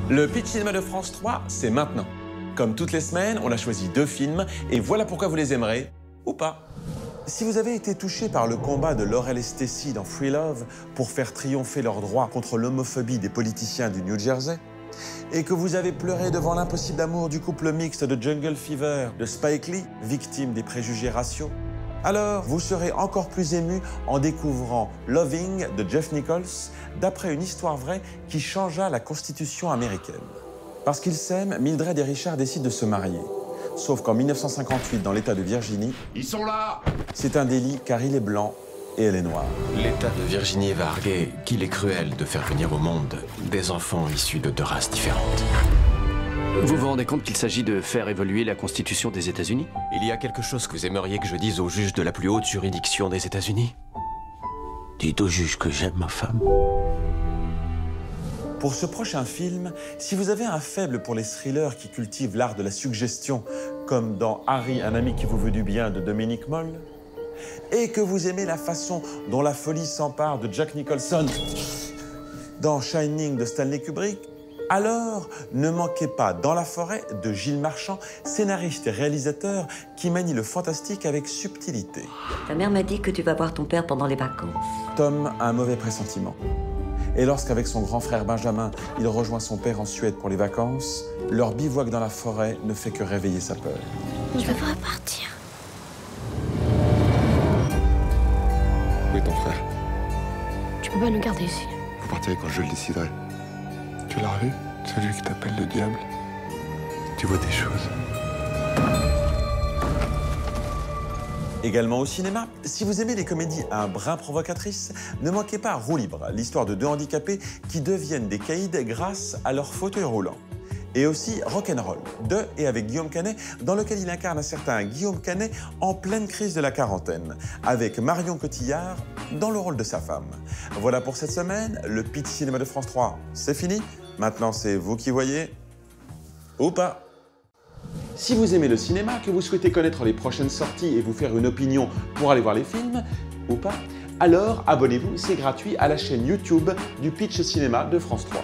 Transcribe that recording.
Le Pitch Cinéma de France 3, c'est maintenant. Comme toutes les semaines, on a choisi 2 films et voilà pourquoi vous les aimerez, ou pas. Si vous avez été touché par le combat de Laurel et Stacey dans Free Love pour faire triompher leurs droits contre l'homophobie des politiciens du New Jersey, et que vous avez pleuré devant l'impossible amour du couple mixte de Jungle Fever de Spike Lee, victime des préjugés raciaux, alors vous serez encore plus ému en découvrant Loving de Jeff Nichols, d'après une histoire vraie qui changea la Constitution américaine. Parce qu'ils s'aiment, Mildred et Richard décident de se marier. Sauf qu'en 1958, dans l'État de Virginie, ils sont là! C'est un délit car il est blanc et elle est noire. L'État de Virginie va arguer qu'il est cruel de faire venir au monde des enfants issus de 2 races différentes. Vous vous rendez compte qu'il s'agit de faire évoluer la Constitution des États-Unis? Il y a quelque chose que vous aimeriez que je dise au juge de la plus haute juridiction des États-Unis? Dites au juge que j'aime ma femme. Pour ce prochain film, si vous avez un faible pour les thrillers qui cultivent l'art de la suggestion, comme dans Harry, un ami qui vous veut du bien de Dominique Moll, et que vous aimez la façon dont la folie s'empare de Jack Nicholson dans Shining de Stanley Kubrick, alors ne manquez pas Dans la forêt de Gilles Marchand, scénariste et réalisateur qui manie le fantastique avec subtilité. Ta mère m'a dit que tu vas voir ton père pendant les vacances. Tom a un mauvais pressentiment. Et lorsqu'avec son grand frère Benjamin, il rejoint son père en Suède pour les vacances, leur bivouac dans la forêt ne fait que réveiller sa peur. Je veux pas partir. Où est ton frère? Tu peux pas nous garder ici. Vous partirez quand je le déciderai. Tu l'as revu? Celui qui t'appelle le diable? Tu vois des choses. Également au cinéma, si vous aimez les comédies un brin provocatrices, ne manquez pas Roue libre, l'histoire de 2 handicapés qui deviennent des caïds grâce à leur fauteuil roulant. Et aussi Rock'n'Roll, de et avec Guillaume Canet, dans lequel il incarne un certain Guillaume Canet en pleine crise de la quarantaine, avec Marion Cotillard dans le rôle de sa femme. Voilà pour cette semaine, le Pitch Cinéma de France 3, c'est fini. Maintenant, c'est vous qui voyez, ou pas. Si vous aimez le cinéma, que vous souhaitez connaître les prochaines sorties et vous faire une opinion pour aller voir les films, ou pas, alors abonnez-vous, c'est gratuit, à la chaîne YouTube du Pitch Cinéma de France 3.